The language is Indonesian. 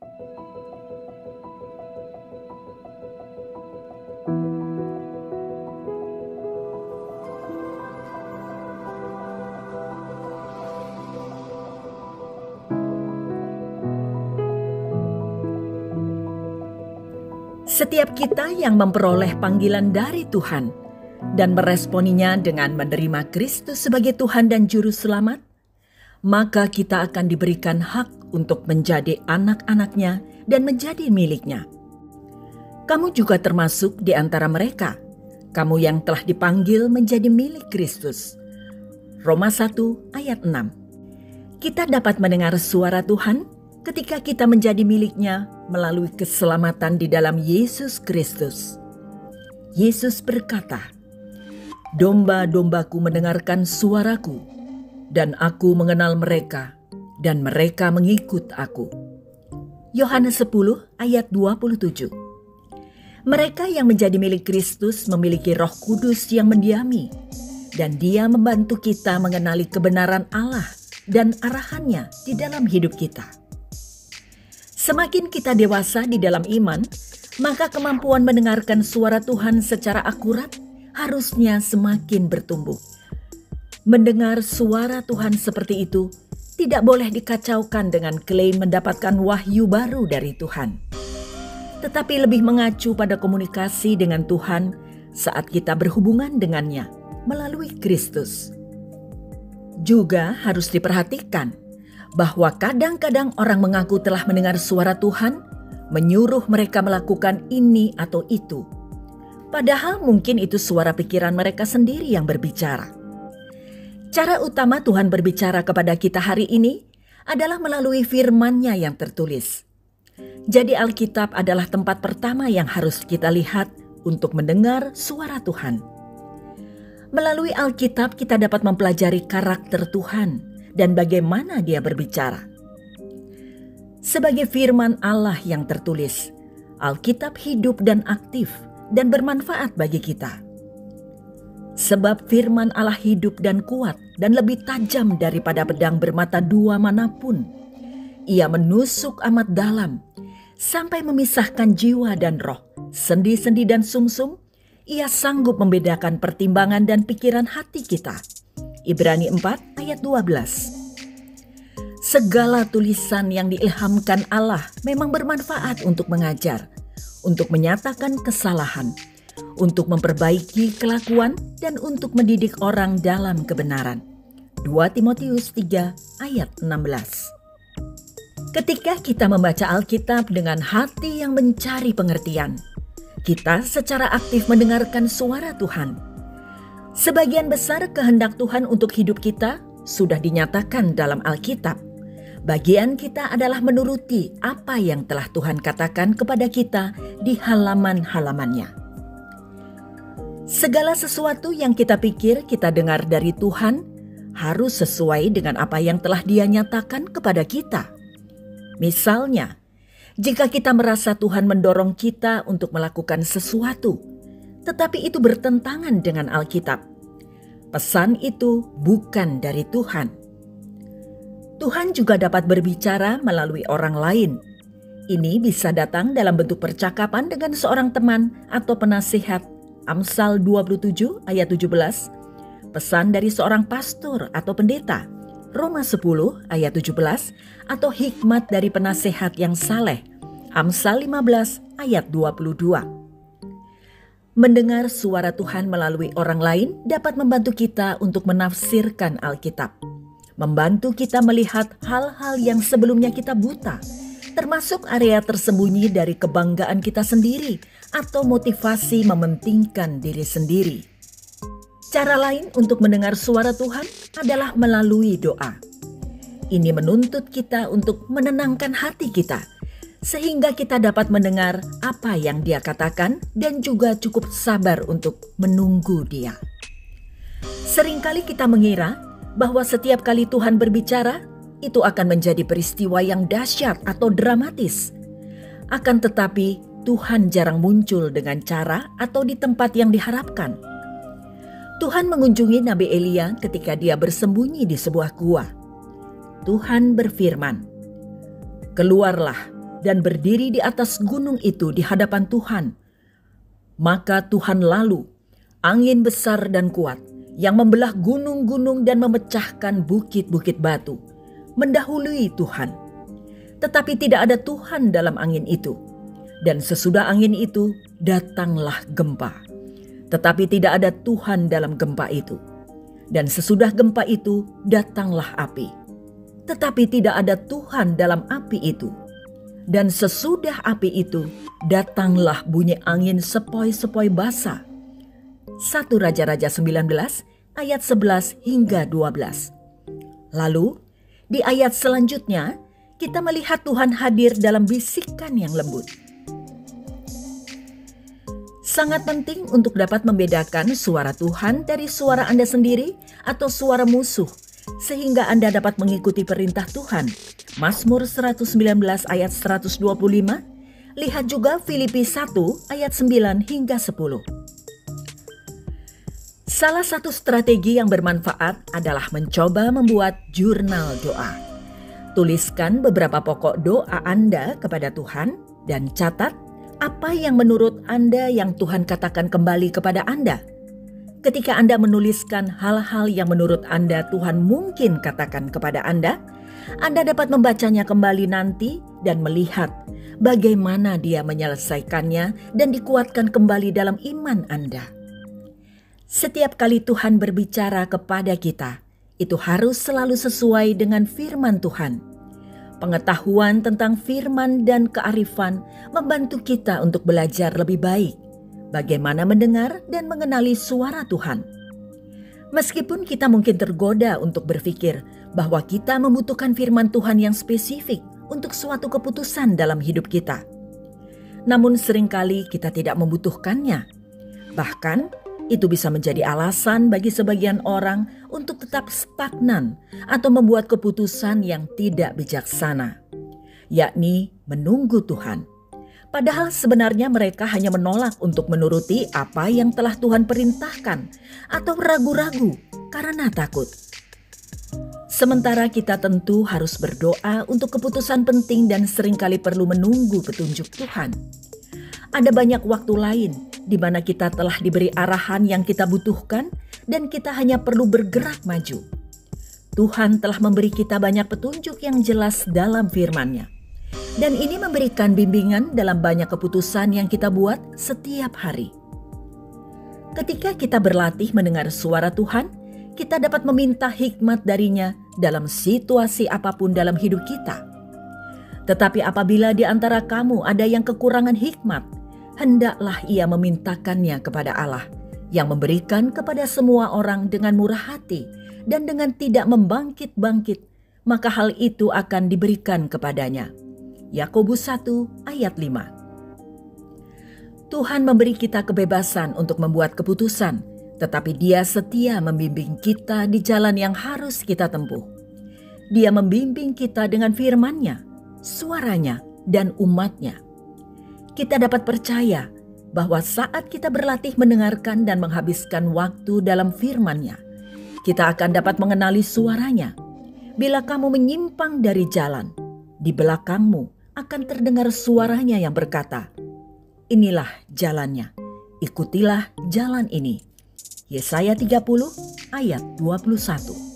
Setiap kita yang memperoleh panggilan dari Tuhan dan meresponinya dengan menerima Kristus sebagai Tuhan dan Juru Selamat, maka kita akan diberikan hak untuk menjadi anak-anaknya dan menjadi miliknya. Kamu juga termasuk di antara mereka, kamu yang telah dipanggil menjadi milik Kristus. Roma 1 ayat 6. Kita dapat mendengar suara Tuhan ketika kita menjadi miliknya melalui keselamatan di dalam Yesus Kristus. Yesus berkata, "Domba-dombaku mendengarkan suaraku, dan aku mengenal mereka, dan mereka mengikut aku." Yohanes 10 ayat 27. Mereka yang menjadi milik Kristus memiliki Roh Kudus yang mendiami, dan Dia membantu kita mengenali kebenaran Allah dan arahannya di dalam hidup kita. Semakin kita dewasa di dalam iman, maka kemampuan mendengarkan suara Tuhan secara akurat harusnya semakin bertumbuh. Mendengar suara Tuhan seperti itu tidak boleh dikacaukan dengan klaim mendapatkan wahyu baru dari Tuhan, tetapi lebih mengacu pada komunikasi dengan Tuhan saat kita berhubungan dengannya melalui Kristus. Juga harus diperhatikan bahwa kadang-kadang orang mengaku telah mendengar suara Tuhan, menyuruh mereka melakukan ini atau itu. Padahal mungkin itu suara pikiran mereka sendiri yang berbicara. Cara utama Tuhan berbicara kepada kita hari ini adalah melalui firman-Nya yang tertulis. Jadi Alkitab adalah tempat pertama yang harus kita lihat untuk mendengar suara Tuhan. Melalui Alkitab kita dapat mempelajari karakter Tuhan dan bagaimana Dia berbicara. Sebagai firman Allah yang tertulis, Alkitab hidup dan aktif dan bermanfaat bagi kita. Sebab firman Allah hidup dan kuat dan lebih tajam daripada pedang bermata dua manapun. Ia menusuk amat dalam, sampai memisahkan jiwa dan roh, sendi-sendi dan sumsum. Ia sanggup membedakan pertimbangan dan pikiran hati kita. Ibrani 4 ayat 12. Segala tulisan yang diilhamkan Allah memang bermanfaat untuk mengajar, untuk menyatakan kesalahan, untuk memperbaiki kelakuan, dan untuk mendidik orang dalam kebenaran. 2 Timotius 3 ayat 16. Ketika kita membaca Alkitab dengan hati yang mencari pengertian, kita secara aktif mendengarkan suara Tuhan. Sebagian besar kehendak Tuhan untuk hidup kita sudah dinyatakan dalam Alkitab. Bagian kita adalah menuruti apa yang telah Tuhan katakan kepada kita di halaman-halamannya. Segala sesuatu yang kita pikir kita dengar dari Tuhan harus sesuai dengan apa yang telah Dia nyatakan kepada kita. Misalnya, jika kita merasa Tuhan mendorong kita untuk melakukan sesuatu, tetapi itu bertentangan dengan Alkitab, pesan itu bukan dari Tuhan. Tuhan juga dapat berbicara melalui orang lain. Ini bisa datang dalam bentuk percakapan dengan seorang teman atau penasihat, Amsal 27 ayat 17, pesan dari seorang pastor atau pendeta, Roma 10 ayat 17, atau hikmat dari penasehat yang saleh, Amsal 15 ayat 22. Mendengar suara Tuhan melalui orang lain dapat membantu kita untuk menafsirkan Alkitab, membantu kita melihat hal-hal yang sebelumnya kita buta, termasuk area tersembunyi dari kebanggaan kita sendiri atau motivasi mementingkan diri sendiri. Cara lain untuk mendengar suara Tuhan adalah melalui doa. Ini menuntut kita untuk menenangkan hati kita, sehingga kita dapat mendengar apa yang Dia katakan dan juga cukup sabar untuk menunggu Dia. Seringkali kita mengira bahwa setiap kali Tuhan berbicara, itu akan menjadi peristiwa yang dahsyat atau dramatis. Akan tetapi, Tuhan jarang muncul dengan cara atau di tempat yang diharapkan. Tuhan mengunjungi Nabi Elia ketika dia bersembunyi di sebuah gua. Tuhan berfirman, "Keluarlah dan berdiri di atas gunung itu di hadapan Tuhan. Maka Tuhan lalu, angin besar dan kuat yang membelah gunung-gunung dan memecahkan bukit-bukit batu, mendahului Tuhan. Tetapi tidak ada Tuhan dalam angin itu. Dan sesudah angin itu, datanglah gempa. Tetapi tidak ada Tuhan dalam gempa itu. Dan sesudah gempa itu, datanglah api. Tetapi tidak ada Tuhan dalam api itu. Dan sesudah api itu, datanglah bunyi angin sepoi-sepoi basah. 1 Raja-Raja 19 ayat 11 hingga 12. Lalu, di ayat selanjutnya, kita melihat Tuhan hadir dalam bisikan yang lembut. Sangat penting untuk dapat membedakan suara Tuhan dari suara Anda sendiri atau suara musuh, sehingga Anda dapat mengikuti perintah Tuhan. Mazmur 119 ayat 125, lihat juga Filipi 1 ayat 9 hingga 10. Salah satu strategi yang bermanfaat adalah mencoba membuat jurnal doa. Tuliskan beberapa pokok doa Anda kepada Tuhan dan catat apa yang menurut Anda yang Tuhan katakan kembali kepada Anda. Ketika Anda menuliskan hal-hal yang menurut Anda Tuhan mungkin katakan kepada Anda dapat membacanya kembali nanti dan melihat bagaimana Dia menyelesaikannya dan dikuatkan kembali dalam iman Anda. Setiap kali Tuhan berbicara kepada kita, itu harus selalu sesuai dengan firman Tuhan. Pengetahuan tentang firman dan kearifan membantu kita untuk belajar lebih baik bagaimana mendengar dan mengenali suara Tuhan. Meskipun kita mungkin tergoda untuk berpikir bahwa kita membutuhkan firman Tuhan yang spesifik untuk suatu keputusan dalam hidup kita. Namun seringkali kita tidak membutuhkannya. Bahkan itu bisa menjadi alasan bagi sebagian orang untuk tetap stagnan atau membuat keputusan yang tidak bijaksana, yakni menunggu Tuhan. Padahal sebenarnya mereka hanya menolak untuk menuruti apa yang telah Tuhan perintahkan atau ragu-ragu karena takut. Sementara kita tentu harus berdoa untuk keputusan penting dan seringkali perlu menunggu petunjuk Tuhan. Ada banyak waktu lain di mana kita telah diberi arahan yang kita butuhkan dan kita hanya perlu bergerak maju. Tuhan telah memberi kita banyak petunjuk yang jelas dalam firman-Nya. Dan ini memberikan bimbingan dalam banyak keputusan yang kita buat setiap hari. Ketika kita berlatih mendengar suara Tuhan, kita dapat meminta hikmat darinya dalam situasi apapun dalam hidup kita. Tetapi apabila di antara kamu ada yang kekurangan hikmat, hendaklah ia memintakannya kepada Allah yang memberikan kepada semua orang dengan murah hati dan dengan tidak membangkit-bangkit, maka hal itu akan diberikan kepadanya. Yakobus 1 ayat 5. Tuhan memberi kita kebebasan untuk membuat keputusan, tetapi Dia setia membimbing kita di jalan yang harus kita tempuh. Dia membimbing kita dengan firman-Nya, suaranya, dan umat-Nya. Kita dapat percaya bahwa saat kita berlatih mendengarkan dan menghabiskan waktu dalam firman-Nya, kita akan dapat mengenali suaranya. Bila kamu menyimpang dari jalan, di belakangmu akan terdengar suaranya yang berkata, "Inilah jalannya, ikutilah jalan ini." Yesaya 30 ayat 21.